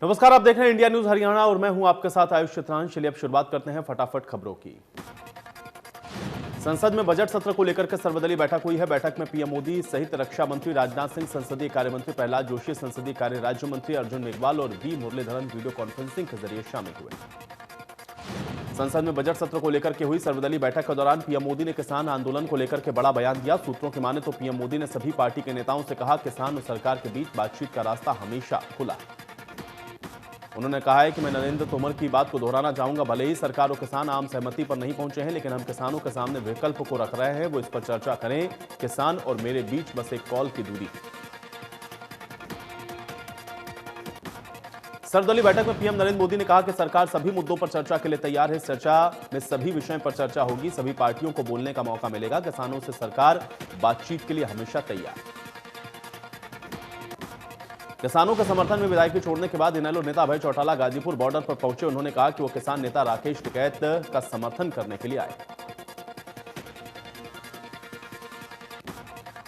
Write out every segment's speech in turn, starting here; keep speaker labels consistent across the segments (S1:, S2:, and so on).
S1: नमस्कार, आप देख रहे हैं इंडिया न्यूज हरियाणा और मैं हूं आपके साथ आयुष चित्रांश। चलिए अब शुरुआत करते हैं फटाफट खबरों की। संसद में बजट सत्र को लेकर के सर्वदलीय बैठक हुई है। बैठक में पीएम मोदी सहित रक्षा मंत्री राजनाथ सिंह, संसदीय कार्य मंत्री प्रहलाद जोशी, संसदीय कार्य राज्य मंत्री अर्जुन मेघवाल और वी मुरलीधरन वीडियो कॉन्फ्रेंसिंग के जरिए शामिल हुए। संसद में बजट सत्र को लेकर के हुई सर्वदलीय बैठक के दौरान पीएम मोदी ने किसान आंदोलन को लेकर के बड़ा बयान दिया। सूत्रों की माने तो पीएम मोदी ने सभी पार्टी के नेताओं से कहा, किसान और सरकार के बीच बातचीत का रास्ता हमेशा खुला है। उन्होंने कहा है कि मैं नरेंद्र तोमर की बात को दोहराना चाहूंगा, भले ही सरकार और किसान आम सहमति पर नहीं पहुंचे हैं, लेकिन हम किसानों के सामने विकल्प को रख रहे हैं, वो इस पर चर्चा करें। किसान और मेरे बीच बस एक कॉल की दूरी। सर्वदलीय बैठक में पीएम नरेंद्र मोदी ने कहा कि सरकार सभी मुद्दों पर चर्चा के लिए तैयार है। इस चर्चा में सभी विषयों पर चर्चा होगी, सभी पार्टियों को बोलने का मौका मिलेगा। किसानों से सरकार बातचीत के लिए हमेशा तैयार है। किसानों के समर्थन में विधायकी छोड़ने के बाद इनेलो नेता अभय चौटाला गाजीपुर बॉर्डर पर पहुंचे। उन्होंने कहा कि वो किसान नेता राकेश टिकैत का समर्थन करने के लिए आए।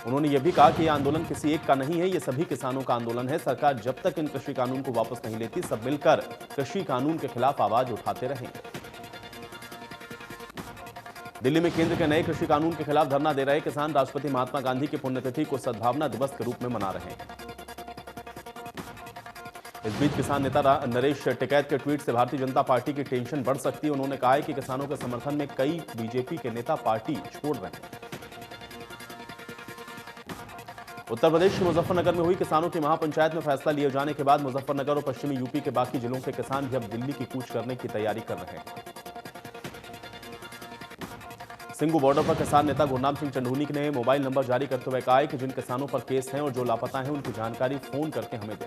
S1: उन्होंने यह भी कहा कि यह आंदोलन किसी एक का नहीं है, यह सभी किसानों का आंदोलन है। सरकार जब तक इन कृषि कानून को वापस नहीं लेती, सब मिलकर कृषि कानून के खिलाफ आवाज उठाते रहेंगे। दिल्ली में केंद्र के नए कृषि कानून के खिलाफ धरना दे रहे किसान राष्ट्रपति महात्मा गांधी की पुण्यतिथि को सद्भावना दिवस के रूप में मना रहे हैं। इस बीच किसान नेता नरेश टिकैत के ट्वीट से भारतीय जनता पार्टी की टेंशन बढ़ सकती है। उन्होंने कहा है कि किसानों के समर्थन में कई बीजेपी के नेता पार्टी छोड़ रहे हैं। उत्तर प्रदेश के मुजफ्फरनगर में हुई किसानों की महापंचायत में फैसला लिए जाने के बाद मुजफ्फरनगर और पश्चिमी यूपी के बाकी जिलों के किसान भी अब दिल्ली की कूच करने की तैयारी कर रहे हैं। सिंगू बॉर्डर पर किसान नेता गुरनाम सिंह चंढूनी ने मोबाइल नंबर जारी करते हुए कहा है कि जिन किसानों पर केस हैं और जो लापता हैं, उनकी जानकारी फोन करके हमें दें।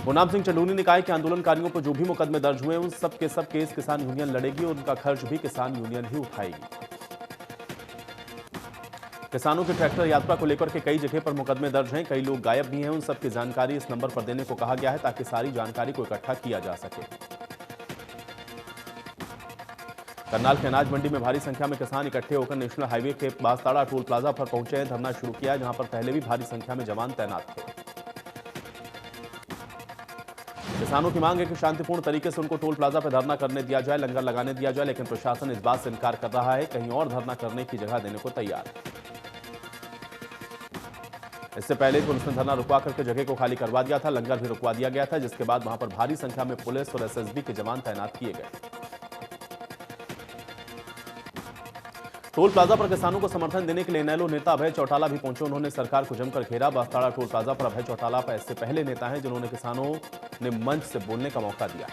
S1: गुरनाम सिंह चंढूनी ने कहा कि आंदोलनकारियों पर जो भी मुकदमे दर्ज हुए, उन सब के सब केस किसान यूनियन लड़ेगी और उनका खर्च भी किसान यूनियन ही उठाएगी। किसानों की ट्रैक्टर यात्रा को लेकर के कई जगह पर मुकदमे दर्ज हैं, कई लोग गायब भी हैं। उन सब की जानकारी इस नंबर पर देने को कहा गया है ताकि सारी जानकारी को इकट्ठा किया जा सके। करनाल के अनाज मंडी में भारी संख्या में किसान इकट्ठे होकर नेशनल हाईवे के बांसताड़ा टोल प्लाजा पर पहुंचे हैं। धरना शुरू किया, जहां पर पहले भी भारी संख्या में जवान तैनात थे। किसानों की मांग है कि शांतिपूर्ण तरीके से उनको टोल प्लाजा पर धरना करने दिया जाए, लंगर लगाने दिया जाए, लेकिन प्रशासन इस बात से इनकार कर रहा है, कहीं और धरना करने की जगह देने को तैयार है। इससे पहले पुलिस ने धरना रुकवा करके जगह को खाली करवा दिया था, लंगर भी रुकवा दिया गया था, जिसके बाद वहां पर भारी संख्या में पुलिस और एसएसबी के जवान तैनात किए गए। टोल प्लाजा पर किसानों को समर्थन देने के लिए इनेलो नेता अभय चौटाला भी पहुंचे। उन्होंने सरकार को जमकर घेरा। बांसताड़ा टोल प्लाजा पर अभय चौटाला पर ऐसे पहले नेता हैं जिन्होंने किसानों ने मंच से बोलने का मौका दिया।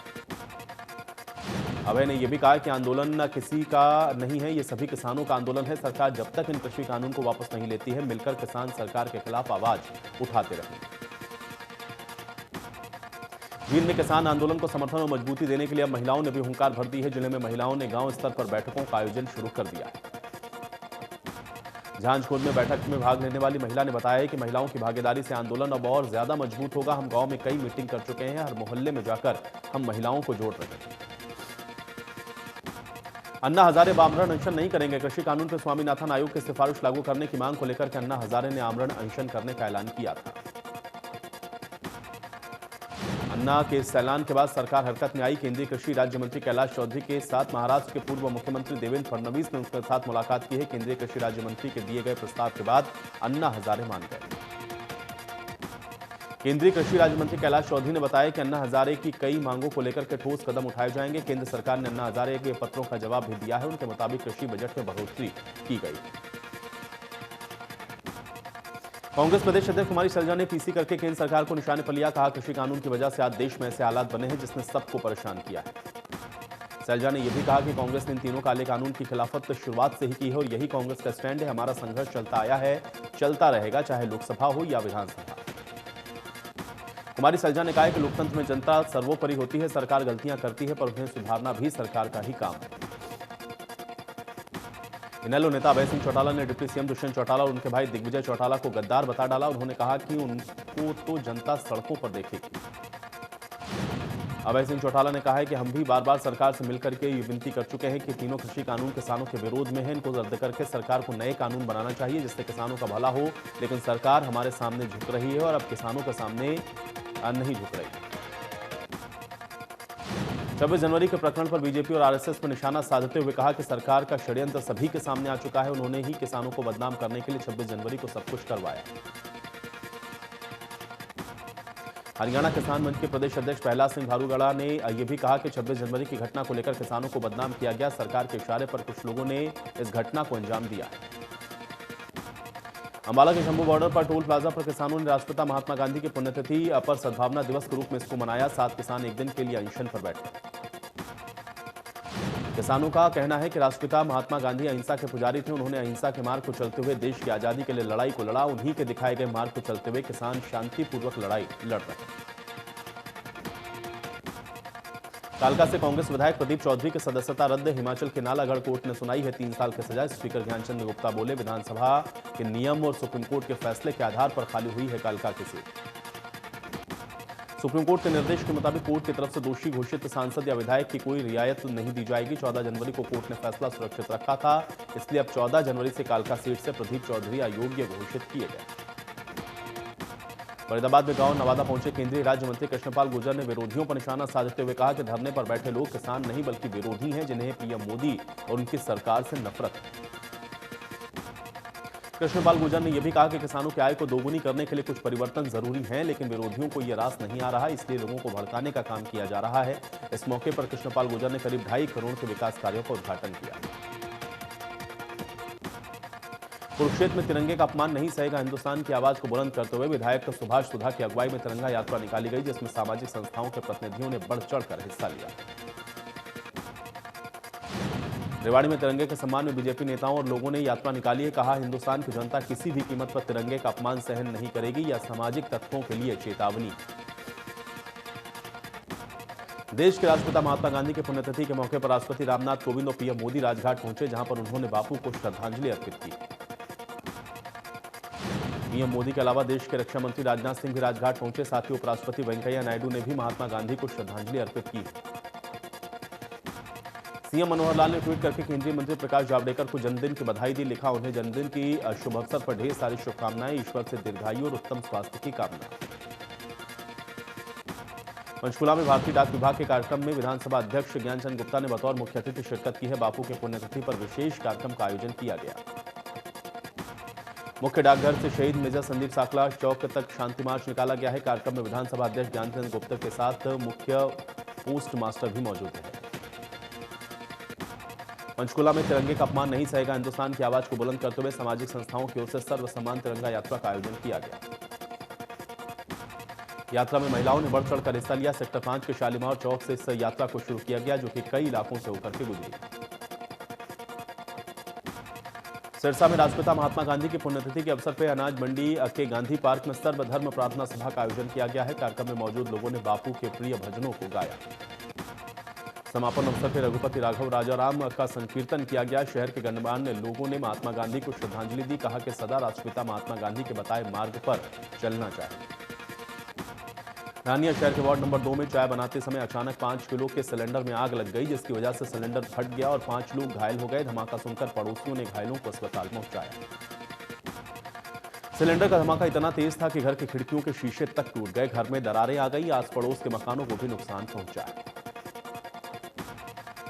S1: अभय ने यह भी कहा कि आंदोलन न किसी का नहीं है, ये सभी किसानों का आंदोलन है। सरकार जब तक इन कृषि कानून को वापस नहीं लेती है, मिलकर किसान सरकार के खिलाफ आवाज उठाते रहेंगे। जींद में किसान आंदोलन को समर्थन और मजबूती देने के लिए अब महिलाओं ने भी हुंकार भर दी है। जिले में महिलाओं ने गांव स्तर पर बैठकों का आयोजन शुरू कर दिया है। झांझकोट में बैठक में भाग लेने वाली महिला ने बताया कि महिलाओं की भागीदारी से आंदोलन अब और ज्यादा मजबूत होगा। हम गांव में कई मीटिंग कर चुके हैं, हर मोहल्ले में जाकर हम महिलाओं को जोड़ रहे हैं। अन्ना हजारे आमरण अनशन नहीं करेंगे। कृषि कानून पर स्वामीनाथन आयोग की सिफारिश लागू करने की मांग को लेकर के अन्ना हजारे ने आमरण अनशन करने का ऐलान किया था। अन्ना के इस ऐलान के बाद सरकार हरकत में आई। केंद्रीय कृषि राज्य मंत्री कैलाश चौधरी के साथ महाराष्ट्र के पूर्व मुख्यमंत्री देवेंद्र फडणवीस ने उनके साथ मुलाकात की है। केंद्रीय कृषि राज्य मंत्री के दिए गए प्रस्ताव के बाद अन्ना हजारे मान गए। केंद्रीय कृषि राज्य मंत्री कैलाश चौधरी ने बताया कि अन्ना हजारे की कई मांगों को लेकर के ठोस कदम उठाए जाएंगे। केंद्र सरकार ने अन्ना हजारे के पत्रों का जवाब भी दिया है। उनके मुताबिक कृषि बजट में बढ़ोतरी की गई। कांग्रेस प्रदेश अध्यक्ष कुमारी सैलजा ने पीसी करके केंद्र सरकार को निशाने पर लिया। कहा, कृषि कानून की वजह से आज देश में ऐसे हालात बने हैं जिसने सबको परेशान किया है। सैलजा ने यह भी कहा कि कांग्रेस ने इन तीनों काले कानून की खिलाफत शुरुआत से ही की है और यही कांग्रेस का स्टैंड है। हमारा संघर्ष चलता आया है, चलता रहेगा, चाहे लोकसभा हो या विधानसभा। कुमारी सैलजा ने कहा कि लोकतंत्र में जनता सर्वोपरि होती है। सरकार गलतियां करती है, पर उन्हें सुधारना भी सरकार का ही काम है। इनेलो नेता अभय सिंह चौटाला ने डिप्टी सीएम दुष्यंत चौटाला और उनके भाई दिग्विजय चौटाला को गद्दार बता डाला। उन्होंने कहा कि उनको तो जनता सड़कों पर देखेगी। अभय सिंह चौटाला ने कहा है कि हम भी बार बार सरकार से मिलकर के ये विनती कर चुके हैं कि तीनों कृषि कानून किसानों के विरोध में है, इनको रद्द करके सरकार को नए कानून बनाना चाहिए जिससे किसानों का भला हो, लेकिन सरकार हमारे सामने झुक रही है और अब किसानों के सामने नहीं झुक रही। 26 जनवरी के प्रकरण पर बीजेपी और आरएसएस पर निशाना साधते हुए कहा कि सरकार का षड्यंत्र सभी के सामने आ चुका है। उन्होंने ही किसानों को बदनाम करने के लिए 26 जनवरी को सब कुछ करवाया। हरियाणा किसान मंच के प्रदेश अध्यक्ष प्रहलाद सिंह भारूगढ़ा ने यह भी कहा कि 26 जनवरी की घटना को लेकर किसानों को बदनाम किया गया। सरकार के इशारे पर कुछ लोगों ने इस घटना को अंजाम दिया है। अंबाला के शंभू बॉर्डर पर टोल प्लाजा पर किसानों ने राष्ट्रपिता महात्मा गांधी की पुण्यतिथि पर सद्भावना दिवस के रूप में इसको मनाया। 7 किसान एक दिन के लिए अनशन पर बैठे। किसानों का कहना है कि राष्ट्रपिता महात्मा गांधी अहिंसा के पुजारी थे। उन्होंने अहिंसा के मार्ग को चलते हुए देश की आजादी के लिए लड़ाई को लड़ा। उन्हीं के दिखाए गए मार्ग को चलते हुए किसान शांतिपूर्वक लड़ाई लड़ रहे हैं। कालका से कांग्रेस विधायक प्रदीप चौधरी की सदस्यता रद्द। हिमाचल के नालागढ़ कोर्ट ने सुनाई है 3 साल की सजा। स्पीकर ज्ञानचंद गुप्ता बोले, विधानसभा के नियम और सुप्रीम कोर्ट के फैसले के आधार पर खाली हुई है कालका की सीट। सुप्रीम कोर्ट के निर्देश के मुताबिक कोर्ट की तरफ से दोषी घोषित सांसद या विधायक की कोई रियायत नहीं दी जाएगी। 14 जनवरी को कोर्ट ने फैसला सुरक्षित रखा था, इसलिए अब 14 जनवरी से कालका सीट से प्रदीप चौधरी अयोग्य घोषित किए गए। फरीदाबाद में गांव नवादा पहुंचे केंद्रीय राज्य मंत्री कृष्णपाल गुर्जर ने विरोधियों पर निशाना साधते हुए कहा कि धरने पर बैठे लोग किसान नहीं बल्कि विरोधी हैं, जिन्हें पीएम मोदी और उनकी सरकार से नफरत है। कृष्णपाल गुर्जर ने यह भी कहा कि किसानों की आय को दोगुनी करने के लिए कुछ परिवर्तन जरूरी हैं, लेकिन विरोधियों को यह रास नहीं आ रहा, इसलिए लोगों को भड़काने का काम किया जा रहा है। इस मौके पर कृष्णपाल गुर्जर ने करीब 2.5 करोड़ के विकास कार्यों का उद्घाटन किया। कुरुक्षेत्र में तिरंगे का अपमान नहीं सहेगा हिंदुस्तान की आवाज को बुलंद करते हुए विधायक सुभाष सुधा की अगुवाई में तिरंगा यात्रा निकाली गई, जिसमें सामाजिक संस्थाओं के प्रतिनिधियों ने बढ़ चढ़कर हिस्सा लिया। रेवाड़ी में तिरंगे के सम्मान में बीजेपी नेताओं और लोगों ने यात्रा निकाली है। कहा, हिंदुस्तान की जनता किसी भी कीमत पर तिरंगे का अपमान सहन नहीं करेगी। यह सामाजिक तत्वों के लिए चेतावनी। देश के राष्ट्रपिता महात्मा गांधी की पुण्यतिथि के मौके पर राष्ट्रपति रामनाथ कोविंद और पीएम मोदी राजघाट पहुंचे, जहां पर उन्होंने बापू को श्रद्धांजलि अर्पित की। पीएम मोदी के अलावा देश के रक्षा मंत्री राजनाथ सिंह भी राजघाट पहुंचे। साथ ही उपराष्ट्रपति वेंकैया नायडू ने भी महात्मा गांधी को श्रद्धांजलि अर्पित की। सीएम मनोहर लाल ने ट्वीट करके केंद्रीय मंत्री प्रकाश जावड़ेकर को जन्मदिन की बधाई दी। लिखा, उन्हें जन्मदिन की शुभ अवसर पर ढेर सारी शुभकामनाएं। ईश्वर से दीर्घायु और उत्तम स्वास्थ्य की कामना। पंचकुला में भारतीय डाक विभाग के कार्यक्रम में विधानसभा अध्यक्ष ज्ञानचंद गुप्ता ने बतौर मुख्य अतिथि शिरकत की है। बापू के पुण्यतिथि पर विशेष कार्यक्रम का आयोजन किया गया। मुख्य डाकघर से शहीद मेजर संदीप साकला चौक तक शांति मार्च निकाला गया है। कार्यक्रम में विधानसभा अध्यक्ष ज्ञानचंद गुप्ता के साथ मुख्य पोस्ट मास्टर भी मौजूद है। पंचकुला में तिरंगे का अपमान नहीं सहेगा हिंदुस्तान की आवाज को बुलंद करते हुए सामाजिक संस्थाओं की ओर से सर्व सम्मान तिरंगा यात्रा का आयोजन किया गया। यात्रा में महिलाओं ने बढ़ चढ़कर हिस्सा लिया। सेक्टर 5 के शालीमार चौक से इस यात्रा को शुरू किया गया, जो कि कई इलाकों से होकर के गुजरी। सिरसा में राष्ट्रपिता महात्मा गांधी की पुण्यतिथि के अवसर पर अनाज मंडी के गांधी पार्क में सर्वधर्म प्रार्थना सभा का आयोजन किया गया है। कार्यक्रम में मौजूद लोगों ने बापू के प्रिय भजनों को गाया। समापन अवसर पर रघुपति राघव राजाराम का संकीर्तन किया गया। शहर के गणमान्य लोगों ने महात्मा गांधी को श्रद्धांजलि दी। कहा कि सदा राष्ट्रपिता महात्मा गांधी के बताए मार्ग पर चलना चाहिए। रानिया शहर के वार्ड नंबर 2 में चाय बनाते समय अचानक 5 किलो के सिलेंडर में आग लग गई, जिसकी वजह से सिलेंडर फट गया और 5 लोग घायल हो गए। धमाका सुनकर पड़ोसियों ने घायलों को अस्पताल पहुंचाया। सिलेंडर का धमाका इतना तेज था कि घर की खिड़कियों के शीशे तक टूट गए। घर में दरारें आ गई। आस पड़ोस के मकानों को भी नुकसान पहुंचा।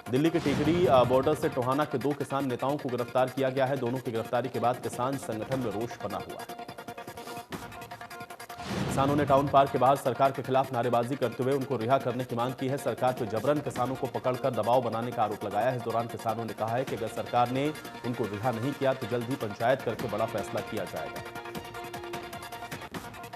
S1: दिल्ली के टिकरी बॉर्डर से टोहाना के 2 किसान नेताओं को गिरफ्तार किया गया है। दोनों की गिरफ्तारी के बाद किसान संगठन में रोष बना हुआ है। किसानों ने टाउन पार्क के बाहर सरकार के खिलाफ नारेबाजी करते हुए उनको रिहा करने की मांग की है। सरकार पर जबरन किसानों को पकड़कर दबाव बनाने का आरोप लगाया है। इस दौरान किसानों ने कहा है कि अगर सरकार ने उनको रिहा नहीं किया तो जल्द ही पंचायत करके बड़ा फैसला किया जाएगा।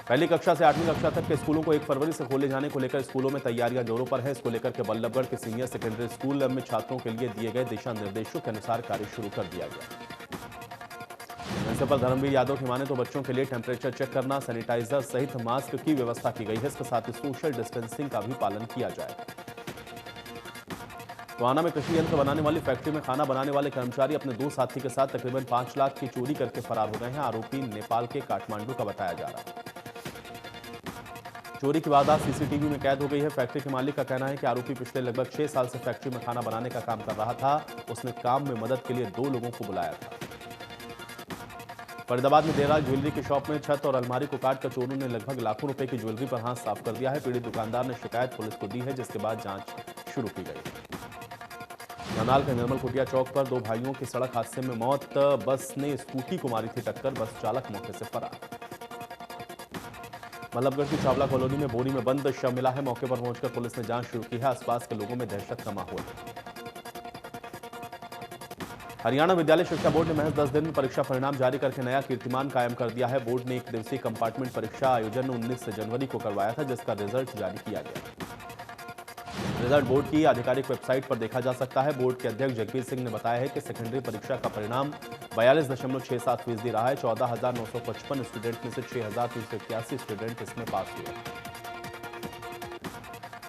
S1: पहली कक्षा से 8वीं कक्षा तक के स्कूलों को 1 फरवरी से खोले जाने को लेकर स्कूलों में तैयारियां जोरों पर है। इसको लेकर के बल्लभगढ़ के सीनियर सेकेंडरी स्कूल में छात्रों के लिए दिए गए दिशा निर्देशों के अनुसार कार्य शुरू कर दिया गया। प्रिंसिपल धर्मवीर यादव की माने तो बच्चों के लिए टेम्परेचर चेक करना, सैनिटाइजर सहित मास्क की व्यवस्था की गई है। इसके साथ ही सोशल डिस्टेंसिंग का भी पालन किया जाएगा। टोहाना में कृषि यंत्र बनाने वाली फैक्ट्री में खाना बनाने वाले कर्मचारी अपने 2 साथी के साथ तकरीबन 5 लाख की चोरी करके फरार हो गए हैं। आरोपी नेपाल के काठमांडू का बताया जा रहा है। चोरी की वारदात सीसीटीवी में कैद हो गई है। फैक्ट्री के मालिक का कहना है कि आरोपी पिछले लगभग 6 साल से फैक्ट्री में खाना बनाने का काम कर रहा था। उसने काम में मदद के लिए 2 लोगों को बुलाया था। फरीदाबाद में देर रात ज्वेलरी की शॉप में छत और अलमारी को काटकर चोरों ने लगभग लाखों रुपए की ज्वेलरी पर हाथ साफ कर दिया है। पीड़ित दुकानदार ने शिकायत पुलिस को दी है, जिसके बाद जांच शुरू की गई। करनाल के निर्मल कुटिया चौक पर दो भाइयों की सड़क हादसे में मौत। बस ने स्कूटी को मारी थी टक्कर, बस चालक मौके से फरार। मल्लभगढ़ की चावला कॉलोनी में बोरी में बंद शव मिला है। मौके पर पहुंचकर पुलिस ने जांच शुरू की है। आसपास के लोगों में दहशत का माहौल है। हरियाणा विद्यालय शिक्षा बोर्ड ने महज 10 दिन में परीक्षा परिणाम जारी करके नया कीर्तिमान कायम कर दिया है। बोर्ड ने एक दिवसीय कंपार्टमेंट परीक्षा आयोजन 19 जनवरी को करवाया था, जिसका रिजल्ट जारी किया गया। रिजल्ट बोर्ड की आधिकारिक वेबसाइट पर देखा जा सकता है। बोर्ड के अध्यक्ष जगबीर सिंह ने बताया है कि सेकेंडरी परीक्षा का परिणाम 42.67% रहा है। 14,955 स्टूडेंट में से 6,381 स्टूडेंट इसमें पास हुए।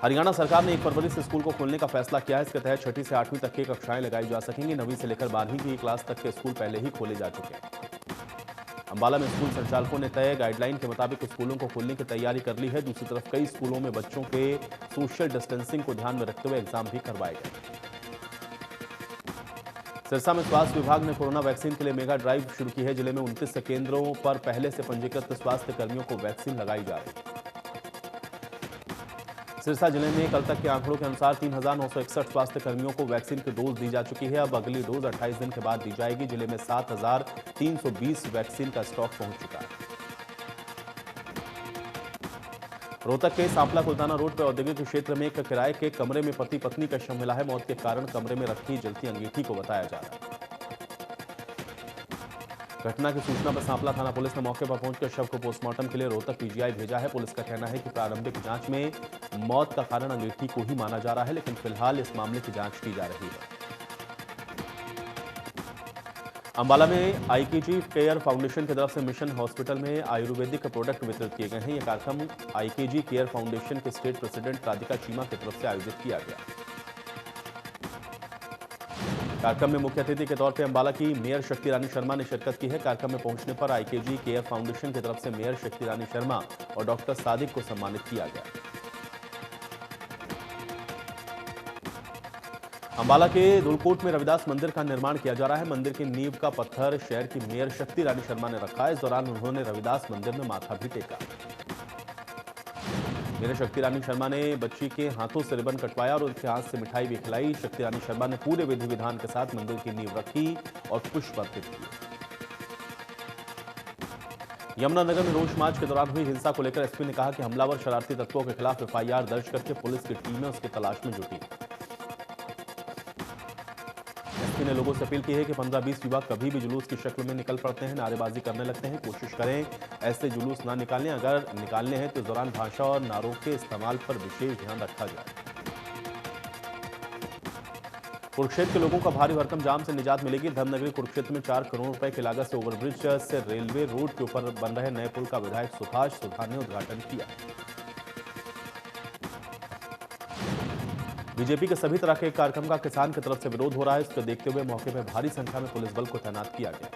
S1: हरियाणा सरकार ने 1 फरवरी से स्कूल को खोलने का फैसला किया है। इसके तहत 6ठी से 8वीं तक की कक्षाएं लगाई जा सकेंगी। 9वीं से लेकर 12वीं की क्लास तक के स्कूल पहले ही खोले जा चुके हैं। अंबाला में स्कूल संचालकों ने तय गाइडलाइन के मुताबिक स्कूलों को खोलने की तैयारी कर ली है। दूसरी तरफ कई स्कूलों में बच्चों के सोशल डिस्टेंसिंग को ध्यान में रखते हुए एग्जाम भी करवाए गए। सिरसा में स्वास्थ्य विभाग ने कोरोना वैक्सीन के लिए मेगा ड्राइव शुरू की है। जिले में 29 केंद्रों पर पहले से पंजीकृत स्वास्थ्य कर्मियों को वैक्सीन लगाई जा रही है। सिरसा जिले में कल तक के आंकड़ों के अनुसार 3,961 स्वास्थ्य कर्मियों को वैक्सीन की डोज दी जा चुकी है। अब अगली डोज 28 दिन के बाद दी जाएगी। जिले में 7,320 वैक्सीन का स्टॉक पहुंच चुका है। रोहतक के सांपला कुलताना रोड पर औद्योगिक क्षेत्र में एक किराए के कमरे में पति पत्नी का शव मिला है। मौत के कारण कमरे में रखी जलती अंगीठी को बताया जा रहा है। घटना की सूचना पर सांपला थाना पुलिस ने मौके पर पहुंचकर शव को पोस्टमार्टम के लिए रोहतक पीजीआई भेजा है। पुलिस का कहना है कि प्रारंभिक जांच में मौत का कारण अंगीठी को ही माना जा रहा है, लेकिन फिलहाल इस मामले की जांच की जा रही है। अंबाला में आईकेजी केयर फाउंडेशन की तरफ से मिशन हॉस्पिटल में आयुर्वेदिक प्रोडक्ट वितरित किए गए हैं। यह कार्यक्रम आईकेजी केयर फाउंडेशन के स्टेट प्रेसिडेंट राधिका चीमा की तरफ से आयोजित किया गया। कार्यक्रम में मुख्य अतिथि के तौर पर अंबाला की मेयर शक्ति रानी शर्मा ने शिरकत की है। कार्यक्रम में पहुंचने पर आईकेजी केयर फाउंडेशन की तरफ से मेयर शक्ति रानी शर्मा और डॉक्टर सादिक को सम्मानित किया गया। अंबाला के दुलकोट में रविदास मंदिर का निर्माण किया जा रहा है। मंदिर की नींव का पत्थर शहर की मेयर शक्ति रानी शर्मा ने रखा है। इस दौरान उन्होंने रविदास मंदिर में माथा भी टेका। मेयर शक्ति रानी शर्मा ने बच्ची के हाथों से रिबन कटवाया और उनके हाथ से मिठाई भी खिलाई। शक्ति रानी शर्मा ने पूरे विधि विधान के साथ मंदिर की नींव रखी और पुष्प अर्पित किए। यमुनानगर में रोष मार्च के दौरान हुई हिंसा को लेकर एसपी ने कहा कि हमलावर शरारती तत्वों के खिलाफ एफआईआर दर्ज करके पुलिस की टीमें उसकी तलाश में जुटी। एसपी ने लोगों से अपील की है कि 15-20 युवक कभी भी जुलूस की शक्ल में निकल पड़ते हैं, नारेबाजी करने लगते हैं। कोशिश करें ऐसे जुलूस ना निकालें। अगर निकालने हैं तो इस दौरान भाषा और नारों के इस्तेमाल पर विशेष ध्यान रखा जाए। कुरुक्षेत्र के लोगों का भारी भरकम जाम से निजात मिलेगी। धर्मनगरी कुरुक्षेत्र में 4 करोड़ रुपए की लागत से ओवरब्रिज से रेलवे रोड के ऊपर बन रहे नए पुल का विधायक सुभाष सुधा ने उद्घाटन किया। बीजेपी के सभी तरह के कार्यक्रम का किसान की तरफ से विरोध हो रहा है। इसको देखते हुए मौके पर भारी संख्या में पुलिस बल को तैनात किया गया।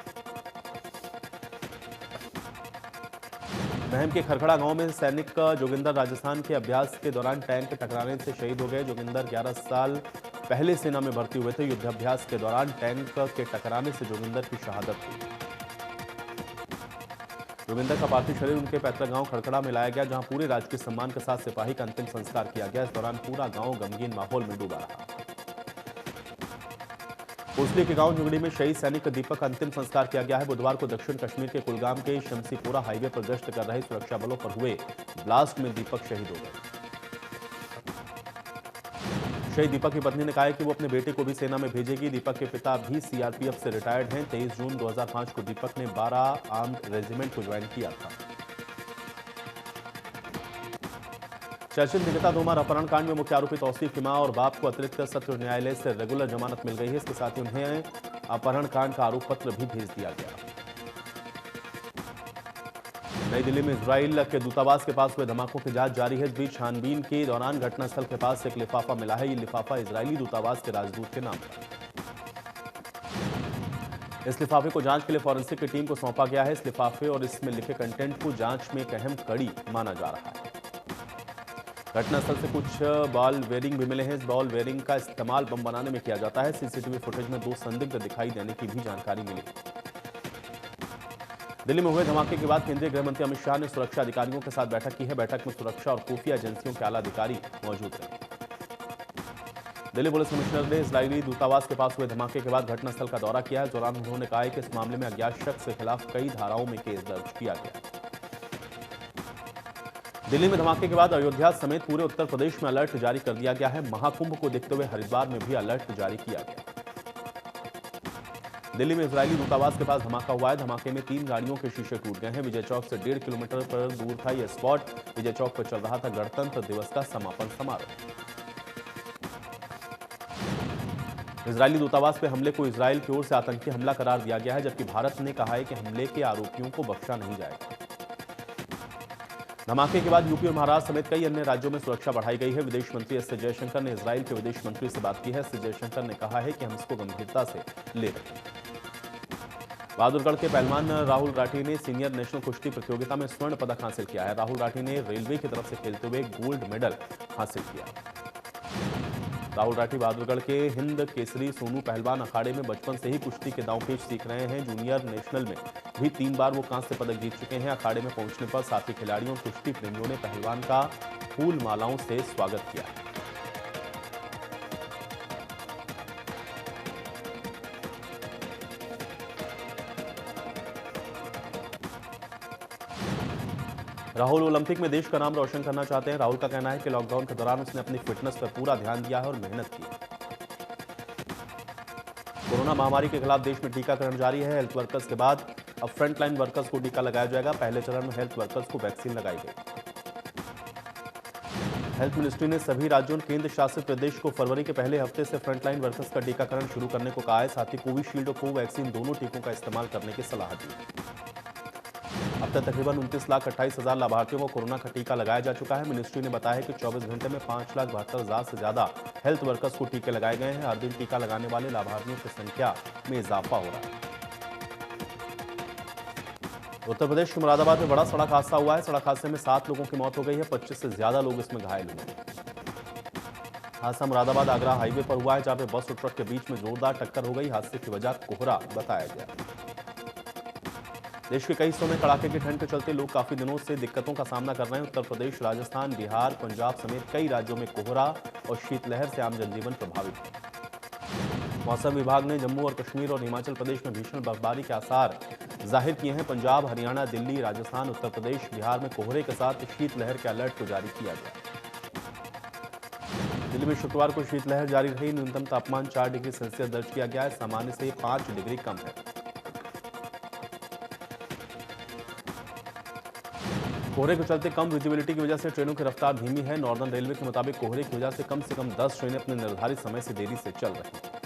S1: महम के खरखड़ा गांव में सैनिक जोगिंदर राजस्थान के अभ्यास के दौरान टैंक टकराने से शहीद हो गए। जोगिंदर 11 साल पहले सेना में भर्ती हुए थे। युद्धाभ्यास के दौरान टैंक के टकराने से जोगिंदर की शहादत हुई। जोगिंदर का पार्थिव शरीर उनके पैतृक गांव खड़खड़ा में लाया गया, जहां पूरे राजकीय सम्मान के साथ सिपाही का अंतिम संस्कार किया गया। इस दौरान पूरा गांव गमगीन माहौल में डूबा रहा। कोसली के गांव जुगड़ी में शहीद सैनिक दीपक का अंतिम संस्कार किया गया है। बुधवार को दक्षिण कश्मीर के कुलगाम के शमसीपुरा हाईवे पर गश्त कर रहे सुरक्षा बलों पर हुए ब्लास्ट में दीपक शहीद हो गए। शहीद दीपक की पत्नी ने कहा है कि वो अपने बेटे को भी सेना में भेजेगी। दीपक के पिता भी सीआरपीएफ से रिटायर्ड हैं। 23 जून 2005 को दीपक ने 12 आर्म्ड रेजिमेंट को ज्वाइन किया था। चर्चित निकिता तोमर अपहरण कांड में मुख्य आरोपी तौसीफ की मां और बाप को अतिरिक्त सत्र न्यायालय से रेगुलर जमानत मिल गई है। इसके साथ ही उन्हें अपहरण कांड का आरोप पत्र भी भेज दिया गया। नई दिल्ली में इजराइल के दूतावास के पास हुए धमाकों की जांच जारी है। इस बीच छानबीन के दौरान घटनास्थल के पास एक लिफाफा मिला है। ये लिफाफा इजरायली दूतावास के राजदूत के नाम पर। इस लिफाफे को जांच के लिए फॉरेंसिक की टीम को सौंपा गया है। इस लिफाफे और इसमें लिखे कंटेंट को जांच में एक अहम कड़ी माना जा रहा है। घटनास्थल से कुछ बॉल वेयरिंग भी मिले हैं। इस बॉल वेयरिंग का इस्तेमाल बम बनाने में किया जाता है। सीसीटीवी फुटेज में 2 संदिग्ध दिखाई देने की भी जानकारी मिली। दिल्ली में हुए धमाके के बाद केंद्रीय गृह मंत्री अमित शाह ने सुरक्षा अधिकारियों के साथ बैठक की है। बैठक में सुरक्षा और खुफिया एजेंसियों के आला अधिकारी मौजूद रहे। दिल्ली पुलिस कमिश्नर ने इजरायली दूतावास के पास हुए धमाके के बाद घटनास्थल का दौरा किया है। इस दौरान उन्होंने कहा है कि इस मामले में अज्ञात शख्स के खिलाफ कई धाराओं में केस दर्ज किया गया है। दिल्ली में धमाके के बाद अयोध्या समेत पूरे उत्तर प्रदेश में अलर्ट जारी कर दिया गया है। महाकुंभ को देखते हुए हरिद्वार में भी अलर्ट जारी किया गया। दिल्ली में इजरायली दूतावास के पास धमाका हुआ है। धमाके में 3 गाड़ियों के शीशे टूट गए हैं। विजय चौक से 1.5 किलोमीटर पर दूर था यह स्पॉट। विजय चौक पर चल रहा था गणतंत्र दिवस का समापन समारोह। इजरायली दूतावास पर हमले को इजरायल की ओर से आतंकी हमला करार दिया गया है, जबकि भारत ने कहा है कि हमले के आरोपियों को बख्शा नहीं जाएगा। धमाके के बाद यूपी और महाराष्ट्र समेत कई अन्य राज्यों में सुरक्षा बढ़ाई गई है। विदेश मंत्री एस जयशंकर ने इजरायल के विदेश मंत्री से बात की है। एस जयशंकर ने कहा है कि हम इसको गंभीरता से ले रहे हैं। बहादुरगढ़ के पहलवान राहुल राठी ने सीनियर नेशनल कुश्ती प्रतियोगिता में स्वर्ण पदक हासिल किया है। राहुल राठी ने रेलवे की तरफ से खेलते हुए गोल्ड मेडल हासिल किया। राहुल राठी बहादुरगढ़ के हिंद केसरी सोनू पहलवान अखाड़े में बचपन से ही कुश्ती के दांवपेच सीख रहे हैं। जूनियर नेशनल में भी 3 बार वो कांस्य पदक जीत चुके हैं। अखाड़े में पहुंचने पर साथी खिलाड़ियों और कुश्ती प्रेमियों ने पहलवान का फूल मालाओं से स्वागत किया। राहुल ओलंपिक में देश का नाम रोशन करना चाहते हैं। राहुल का कहना है कि लॉकडाउन के दौरान उसने अपनी फिटनेस पर पूरा ध्यान दिया है और मेहनत की। कोरोना महामारी के खिलाफ देश में टीकाकरण जारी है। हेल्थ वर्कर्स के बाद अब फ्रंटलाइन वर्कर्स को टीका लगाया जाएगा। पहले चरण में हेल्थ वर्कर्स को वैक्सीन लगाई गई। हेल्थ मिनिस्ट्री ने सभी राज्यों और केंद्र शासित प्रदेश को फरवरी के पहले हफ्ते से फ्रंटलाइन वर्कर्स का टीकाकरण शुरू करने को कहा है। साथ ही कोविशील्ड और कोवैक्सीन दोनों टीकों का इस्तेमाल करने की सलाह दी है। अब तक तकरीबन 29,28,000 लाभार्थियों को कोरोना का टीका लगाया जा चुका है। मिनिस्ट्री ने बताया है कि 24 घंटे में 5,72,000 से ज्यादा हेल्थ वर्कर्स को टीके लगाए गए हैं। हर दिन टीका लगाने वाले लाभार्थियों की संख्या में इजाफा हो रहा है। उत्तर प्रदेश के मुरादाबाद में बड़ा सड़क हादसा हुआ है। सड़क हादसे में 7 लोगों की मौत हो गई है। 25 से ज्यादा लोग इसमें घायल हुए हैं। हादसा मुरादाबाद आगरा हाईवे पर हुआ है, जहां पे बस और ट्रक के बीच में जोरदार टक्कर हो गई। हादसे की वजह कोहरा बताया गया। देश के कई हिस्सों में कड़ाके की ठंड के चलते लोग काफी दिनों से दिक्कतों का सामना कर रहे हैं। उत्तर प्रदेश, राजस्थान, बिहार, पंजाब समेत कई राज्यों में कोहरा और शीतलहर से आम जनजीवन प्रभावित है। मौसम विभाग ने जम्मू और कश्मीर और हिमाचल प्रदेश में भीषण बर्फबारी के आसार जाहिर किए हैं। पंजाब, हरियाणा, दिल्ली, राजस्थान, उत्तर प्रदेश, बिहार में कोहरे के साथ शीतलहर के अलर्ट को जारी किया गया। दिल्ली में शुक्रवार को शीतलहर जारी रही। न्यूनतम तापमान 4 डिग्री सेल्सियस दर्ज किया गया है। सामान्य से 5 डिग्री कम है। कोहरे के चलते कम विजिबिलिटी की वजह से ट्रेनों की रफ्तार धीमी है। नॉर्दर्न रेलवे के मुताबिक कोहरे की वजह से कम 10 ट्रेनें अपने निर्धारित समय से देरी से चल रही हैं।